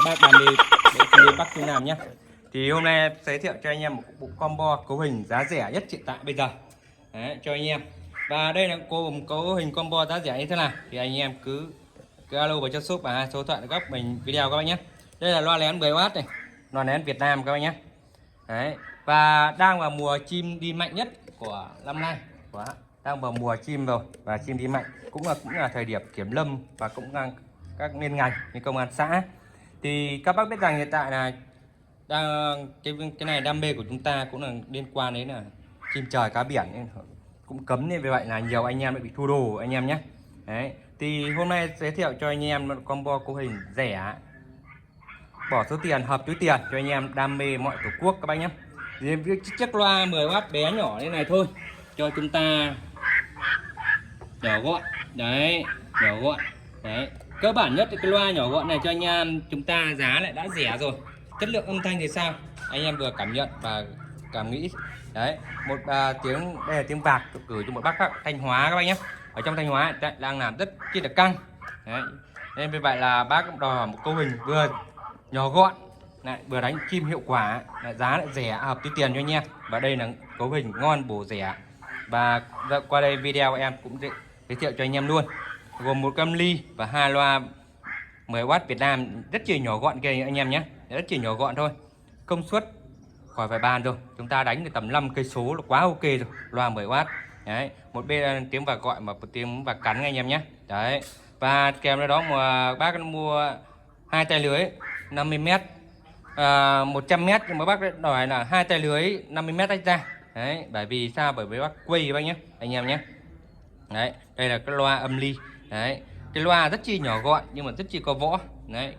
bác đam mê để Bắc Trung Nam nhé. Thì hôm nay giới thiệu cho anh em một bộ combo cấu hình giá rẻ nhất hiện tại bây giờ. Đấy, cho anh em. Và đây là cấu hình combo giá rẻ như thế nào thì anh em cứ alo vào cho shop và hai số điện thoại góc mình video các bạn nhé. Đây là loa lén 10W này, loa lén Việt Nam các bạn nhé. Đấy, và đang vào mùa chim đi mạnh nhất của năm nay. Đang vào mùa chim rồi, và chim đi mạnh cũng là thời điểm kiểm lâm và cũng đang các liên ngành như công an xã. Thì các bác biết rằng hiện tại là cái này đam mê của chúng ta cũng là liên quan đến là chim trời cá biển nên cũng cấm, nên vì vậy là nhiều anh em bị thu đồ anh em nhé. Đấy, thì hôm nay giới thiệu cho anh em combo cấu hình rẻ, bỏ số tiền hợp túi tiền cho anh em đam mê mọi tổ quốc các bác nhé. Chiếc loa 10W bé nhỏ như này thôi cho chúng ta nhỏ gọn. Đấy, nhỏ gọn. Đấy, cơ bản nhất thì cái loa nhỏ gọn này cho anh em chúng ta giá lại đã rẻ rồi. Chất lượng âm thanh thì sao anh em vừa cảm nhận và cảm nghĩ. Đấy, một tiếng đây là tiếng vạc gửi cho một bác khác Thanh Hóa các bác nhé. Ở trong Thanh Hóa đang làm rất chi là căng. Đấy, nên vì vậy là bác cũng đòi hỏi một cấu hình vừa nhỏ gọn lại vừa đánh chim hiệu quả, lại giá lại rẻ hợp túi tiền cho anh em. Và đây là cấu hình ngon bổ rẻ. Và qua đây video em cũng giới thiệu cho anh em luôn, gồm một cam ly và hai loa 10W Việt Nam rất chỉ nhỏ gọn kìa anh em nhé, rất chỉ nhỏ gọn thôi. Công suất khỏi phải bàn rồi, chúng ta đánh được tầm 5 cây số là quá ok rồi. Loa 10W. Đấy, một bên tiếng vạc gọi mà một tiếng vạc cắn anh em nhé. Đấy, và kèm theo đó mà bác mua hai tay lưới 50m, 100m, nhưng mà bác đòi là hai tay lưới 50m tách ra. Đấy, bởi vì sao? Bởi vì bác quay bác nhé anh em nhé. Đấy, đây là cái loa âm ly. Đấy, cái loa rất chi nhỏ gọn nhưng mà rất chi có võ. Đấy,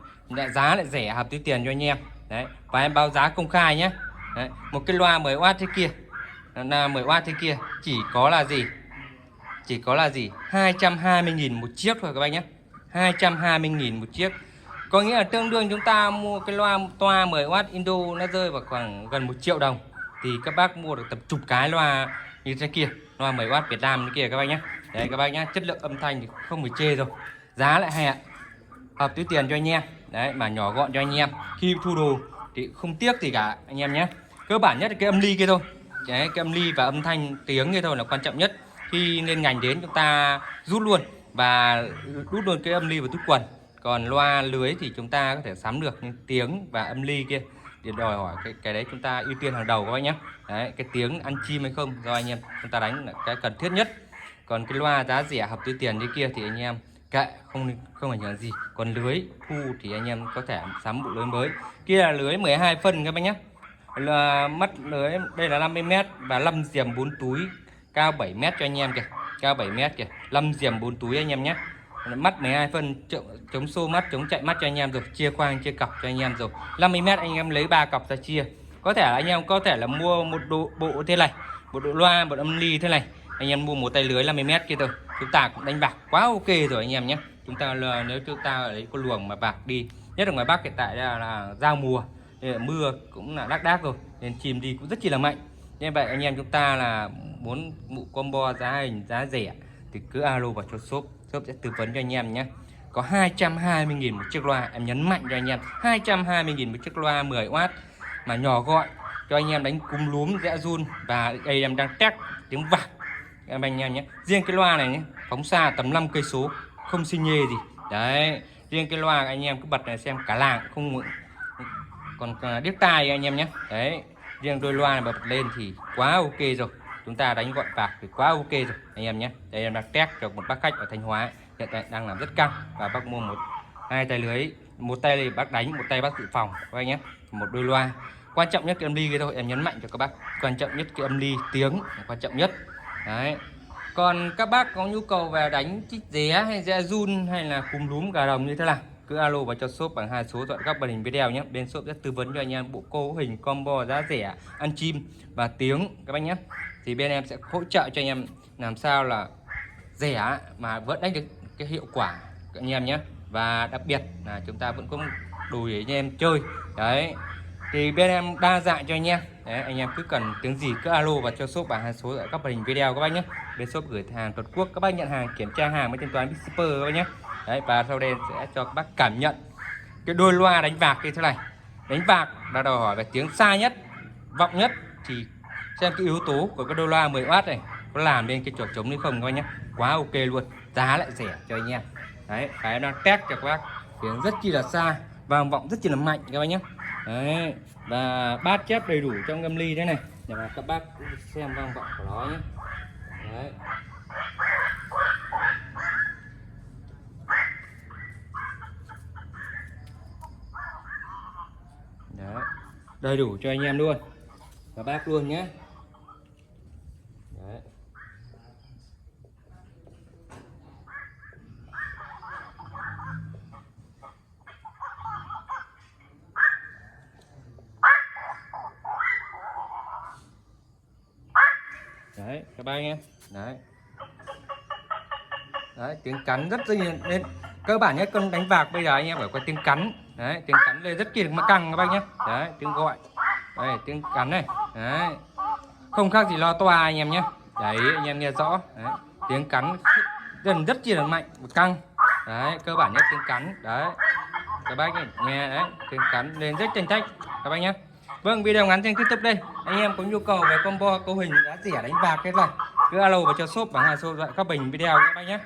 giá lại rẻ hợp túi tiền cho anh em. Đấy, và em báo giá công khai nhé. Đấy, một cái loa 10W thế kia là 10W thế kia chỉ có là gì? Chỉ có là gì? 220.000 một chiếc thôi các bác nhé. 220.000 một chiếc. Có nghĩa là tương đương chúng ta mua cái loa toa 10W Indo nó rơi vào khoảng gần 1 triệu đồng. Thì các bác mua được tầm chục cái loa như thế kia, loa 10W Việt Nam như kia các bác nhé. Đấy các bác nhé, chất lượng âm thanh thì không phải chê rồi. Giá lại hay ạ, hợp túi tiền cho anh em. Đấy, mà nhỏ gọn cho anh em. Khi thu đồ thì không tiếc gì cả anh em nhé. Cơ bản nhất là cái âm ly kia thôi. Đấy, cái âm ly và âm thanh tiếng kia thôi là quan trọng nhất. Khi lên ngành đến chúng ta rút luôn và rút luôn cái âm ly vào túi quần. Còn loa lưới thì chúng ta có thể sắm được, nhưng tiếng và âm ly kia thì đòi hỏi cái đấy chúng ta ưu tiên hàng đầu các bác nhé. Đấy, cái tiếng ăn chim hay không do anh em chúng ta đánh là cái cần thiết nhất. Còn cái loa giá rẻ hợp túi tiền như kia thì anh em kệ, không ảnh hưởng gì. Còn lưới thu thì anh em có thể sắm bộ lưới mới. Kia là lưới 12 phân các bác nhé. Là mắt lưới đây là 50m và 5 diềm 4 túi cao 7m cho anh em kìa, cao 7m kìa, 5 diềm 4 túi anh em nhé. Mắt 12 phân chống xô mắt, chống chạy mắt cho anh em rồi, chia khoang chia cọc cho anh em rồi. 50m anh em lấy 3 cọc ra chia. Có thể là anh em có thể là mua một bộ thế này, một bộ loa, một âm ly thế này, anh em mua một tay lưới 50m kia thôi, chúng ta cũng đánh bạc quá ok rồi anh em nhé. Chúng ta là nếu chúng ta ở đấy có luồng mà bạc đi, nhất là ngoài Bắc hiện tại là giao mùa, mưa cũng là đác rồi nên chim đi cũng rất chi là mạnh. Như vậy anh em chúng ta là muốn bộ combo giá hình giá rẻ thì cứ alo vào cho shop sẽ tư vấn cho anh em nhé. Có 220.000 một chiếc loa, em nhấn mạnh cho anh em 220.000 một chiếc loa 10W mà nhỏ gọn cho anh em đánh cung lúm dễ run. Và đây em đang test tiếng vạc em anh em nhé. Riêng cái loa này nhé, phóng xa tầm 5 cây số không xi nhê gì. Đấy, riêng cái loa anh em cứ bật này xem cả làng không còn điếc tai anh em nhé. Đấy, riêng đôi loa này bật lên thì quá ok rồi, chúng ta đánh gọn bạc thì quá ok rồi anh em nhé. Đây em đang test cho một bác khách ở Thanh Hóa hiện tại đang làm rất căng, và bác mua hai tay lưới, một tay thì bác đánh, một tay bác dự phòng các anh nhé. Một đôi loa, quan trọng nhất cái âm ly kia thôi, em nhấn mạnh cho các bác, quan trọng nhất cái âm ly tiếng là quan trọng nhất. Đấy, còn các bác có nhu cầu về đánh chích ré hay rẽ run hay là cúm lúm gà đồng như thế nào, cứ alo vào cho shop bằng hai số điện thoại các màn hình video nhé. Bên shop sẽ tư vấn cho anh em bộ cấu hình combo giá rẻ, ăn chim và tiếng các bác nhé. Thì bên em sẽ hỗ trợ cho anh em làm sao là rẻ mà vẫn đánh được cái hiệu quả các anh em nhé. Và đặc biệt là chúng ta vẫn có đồ để anh em chơi. Đấy, thì bên em đa dạng cho anh em. Đấy, anh em cứ cần tiếng gì cứ alo vào cho shop bằng hai số ở các màn hình video các bác nhé. Bên shop gửi hàng toàn quốc, các bác nhận hàng kiểm tra hàng với thanh toán shipper các bác nhé. Đấy, và sau đây sẽ cho các bác cảm nhận cái đôi loa đánh bạc như thế này. Đánh bạc là đòi hỏi về tiếng xa nhất, vọng nhất, thì xem cái yếu tố của cái đôi loa 10W này có làm nên cái chỗ trống hay không các bác nhé. Quá ok luôn, giá lại rẻ cho anh em. Đấy, cái đang test cho các bác, tiếng rất chi là xa, vang vọng rất chi là mạnh các bác nhé. Đấy, và bát chép đầy đủ trong âm ly thế này để mà các bác xem vang vọng của nó nhé. Đấy. Đấy, đầy đủ cho anh em luôn, các bác luôn nhé. Đấy. Đấy các bác nhé. Đấy. Đấy, tiếng cắn rất là nên cơ bản nhất con đánh bạc bây giờ anh em phải có tiếng cắn. Đấy, tiếng cắn lên rất là căng các bác nhé. Đấy, tiếng gọi. Đây, tiếng cắn này. Đấy. Không khác gì lo toa anh em nhé. Đấy, anh em nghe rõ. Đấy, tiếng cắn rất là mạnh và căng. Đấy, cơ bản nhất tiếng cắn. Đấy. Các bác nghe đấy, tiếng cắn lên rất tranh trách các bác nhé. Vâng, video ngắn trên YouTube đây. Anh em có nhu cầu về combo cấu hình giá rẻ đánh bạc cái này, cứ alo vào cho shop bằng hai số điện thoại các bình video các bác nhé.